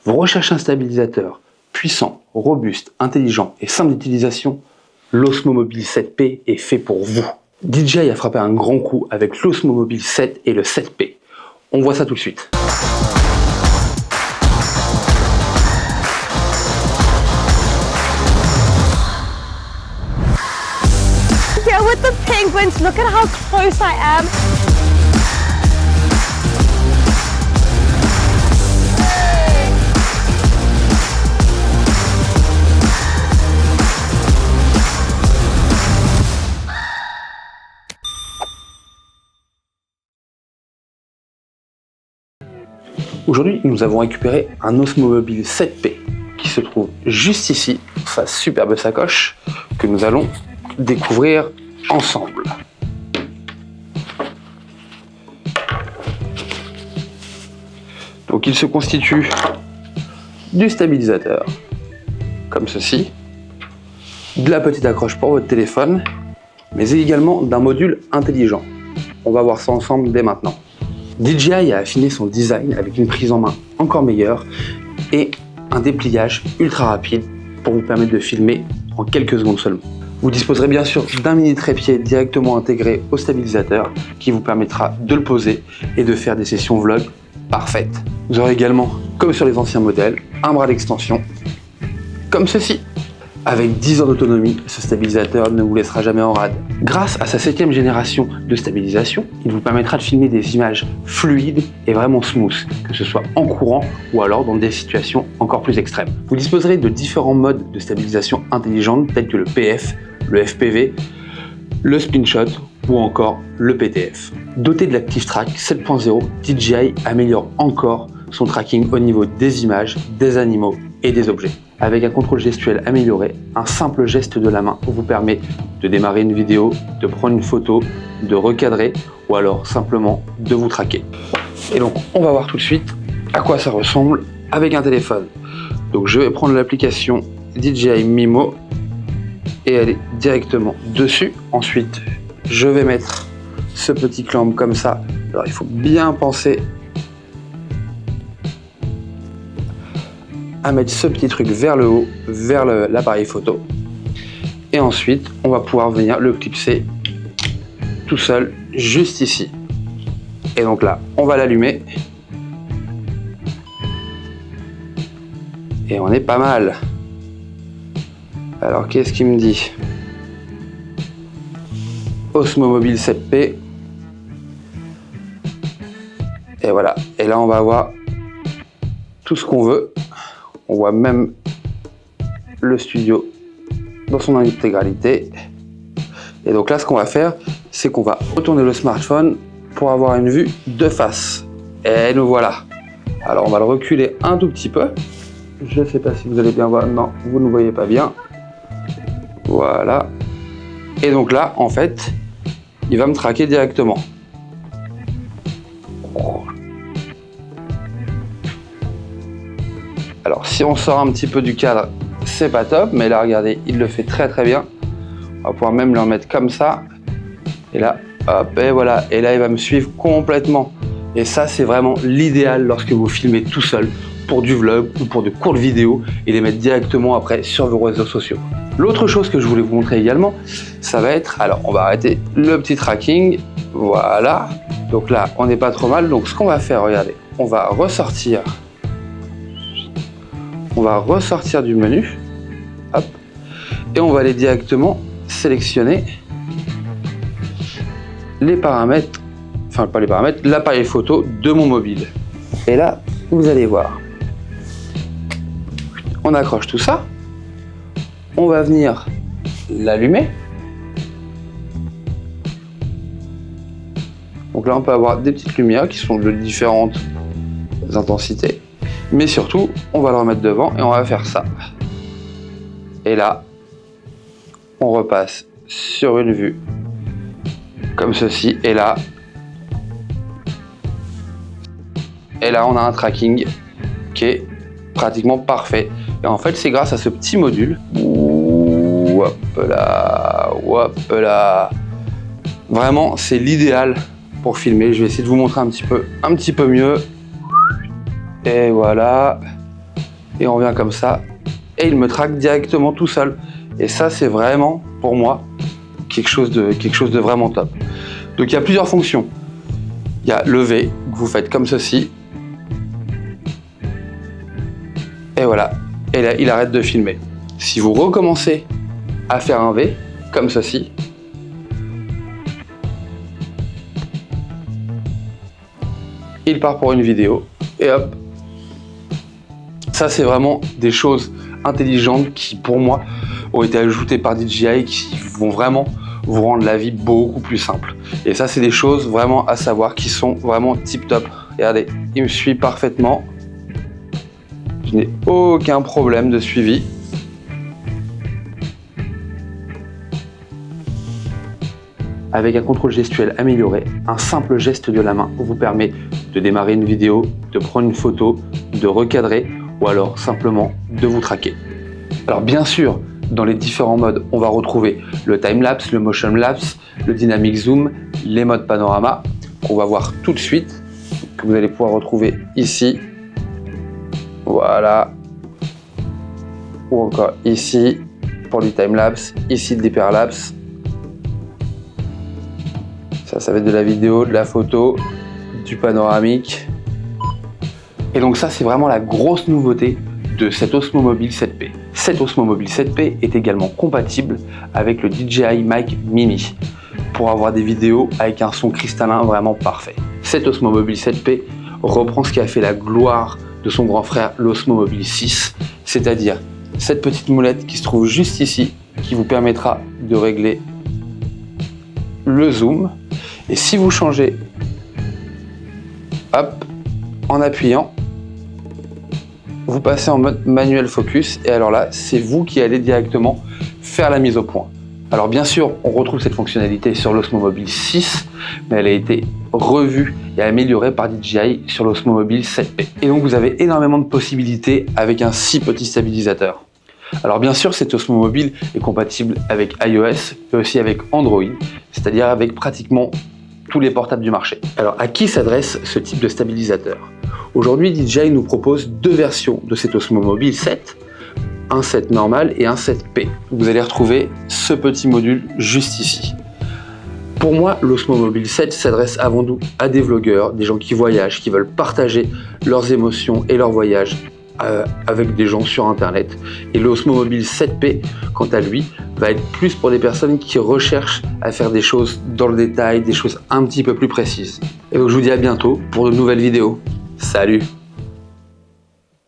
Vous recherchez un stabilisateur puissant, robuste, intelligent et simple d'utilisation? L'Osmo Mobile 7P est fait pour vous. DJI a frappé un grand coup avec l'Osmo Mobile 7 et le 7P. On voit ça tout de suite. Here with the penguins, look at how close I am. Aujourd'hui, nous avons récupéré un Osmo Mobile 7P qui se trouve juste ici, sa superbe sacoche que nous allons découvrir ensemble. Donc il se constitue du stabilisateur, comme ceci, de la petite accroche pour votre téléphone, mais également d'un module intelligent. On va voir ça ensemble dès maintenant. DJI a affiné son design avec une prise en main encore meilleure et un dépliage ultra rapide pour vous permettre de filmer en quelques secondes seulement. Vous disposerez bien sûr d'un mini trépied directement intégré au stabilisateur qui vous permettra de le poser et de faire des sessions vlog parfaites. Vous aurez également, comme sur les anciens modèles, un bras d'extension comme ceci. Avec 10 ans d'autonomie, ce stabilisateur ne vous laissera jamais en rade. Grâce à sa 7e génération de stabilisation, il vous permettra de filmer des images fluides et vraiment smooth, que ce soit en courant ou alors dans des situations encore plus extrêmes. Vous disposerez de différents modes de stabilisation intelligente tels que le PF, le FPV, le Spinshot ou encore le PTF. Doté de l'Active Track 7.0, DJI améliore encore son tracking au niveau des images, des animaux et des objets. Avec un contrôle gestuel amélioré, un simple geste de la main vous permet de démarrer une vidéo, de prendre une photo, de recadrer ou alors simplement de vous traquer. Et donc on va voir tout de suite à quoi ça ressemble avec un téléphone. Donc je vais prendre l'application DJI Mimo et aller directement dessus. Ensuite je vais mettre ce petit clamp comme ça. Alors il faut bien penser à mettre ce petit truc vers le haut, vers l'appareil photo. Et ensuite, on va pouvoir venir le clipser tout seul, juste ici. Et donc là, on va l'allumer. Et on est pas mal. Alors, qu'est-ce qu'il me dit? Osmo Mobile 7P. Et voilà. Et là, on va avoir tout ce qu'on veut. On voit même le studio dans son intégralité. Et donc là, ce qu'on va faire, c'est qu'on va retourner le smartphone pour avoir une vue de face. Et nous voilà. Alors, on va le reculer un tout petit peu. Je ne sais pas si vous allez bien voir. Non, vous ne voyez pas bien. Voilà. Et donc là, en fait, il va me traquer directement. Alors si on sort un petit peu du cadre, c'est pas top, mais là regardez, il le fait très très bien. On va pouvoir même le remettre comme ça. Et là, hop, et voilà. Et là, il va me suivre complètement. Et ça, c'est vraiment l'idéal lorsque vous filmez tout seul pour du vlog ou pour de courtes vidéos et les mettre directement après sur vos réseaux sociaux. L'autre chose que je voulais vous montrer également, ça va être, alors on va arrêter le petit tracking. Voilà. Donc là, on n'est pas trop mal. Donc ce qu'on va faire, regardez, on va ressortir. On va ressortir du menu, hop, et on va aller directement sélectionner les paramètres, enfin pas les paramètres, l'appareil photo de mon mobile. Et là, vous allez voir, on accroche tout ça, on va venir l'allumer. Donc là, on peut avoir des petites lumières qui sont de différentes intensités. Mais surtout, on va le remettre devant et on va faire ça. Et là, on repasse sur une vue comme ceci. Et là, on a un tracking qui est pratiquement parfait. Et en fait, c'est grâce à ce petit module. Hop là. Vraiment, c'est l'idéal pour filmer. Je vais essayer de vous montrer un petit peu mieux. Et voilà. et on vient comme ça et il me traque directement tout seul. Et ça, c'est vraiment pour moi quelque chose de vraiment top. Donc il y a plusieurs fonctions. Il y a le V que vous faites comme ceci. Et voilà. Et là, il arrête de filmer. Si vous recommencez à faire un V comme ceci, il part pour une vidéo et hop. Ça, c'est vraiment des choses intelligentes qui, pour moi, ont été ajoutées par DJI qui vont vraiment vous rendre la vie beaucoup plus simple. Et ça, c'est des choses vraiment à savoir qui sont vraiment tip top. Regardez, il me suit parfaitement. Je n'ai aucun problème de suivi. Avec un contrôle gestuel amélioré, un simple geste de la main vous permet de démarrer une vidéo, de prendre une photo, de recadrer ou alors simplement de vous traquer. Alors bien sûr, dans les différents modes, on va retrouver le time-lapse, le motion-lapse, le dynamic zoom, les modes panorama qu'on va voir tout de suite, que vous allez pouvoir retrouver ici. Voilà. Ou encore ici pour du time-lapse, ici de l'hyperlapse. Ça va être de la vidéo, de la photo, du panoramique. Et donc ça, c'est vraiment la grosse nouveauté de cet Osmo Mobile 7P. Cet Osmo Mobile 7P est également compatible avec le DJI Mic Mini pour avoir des vidéos avec un son cristallin vraiment parfait. Cet Osmo Mobile 7P reprend ce qui a fait la gloire de son grand frère, l'Osmo Mobile 6, c'est-à-dire cette petite moulette qui se trouve juste ici, qui vous permettra de régler le zoom. Et si vous changez, hop, en appuyant, vous passez en mode manuel focus et alors là, c'est vous qui allez directement faire la mise au point. Alors bien sûr, on retrouve cette fonctionnalité sur l'Osmo Mobile 6, mais elle a été revue et améliorée par DJI sur l'Osmo Mobile 7P. Et donc vous avez énormément de possibilités avec un si petit stabilisateur. Alors bien sûr, cet Osmo Mobile est compatible avec iOS, mais aussi avec Android, c'est-à-dire avec pratiquement tous les portables du marché. Alors à qui s'adresse ce type de stabilisateur? Aujourd'hui, DJI nous propose deux versions de cet Osmo Mobile 7, un 7 normal et un 7P. Vous allez retrouver ce petit module juste ici. Pour moi, l'Osmo Mobile 7 s'adresse avant tout à des vlogueurs, des gens qui voyagent, qui veulent partager leurs émotions et leurs voyages avec des gens sur internet. Et l'Osmo Mobile 7P, quant à lui, va être plus pour des personnes qui recherchent à faire des choses dans le détail, des choses un petit peu plus précises. Et donc je vous dis à bientôt pour de nouvelles vidéos. Salut!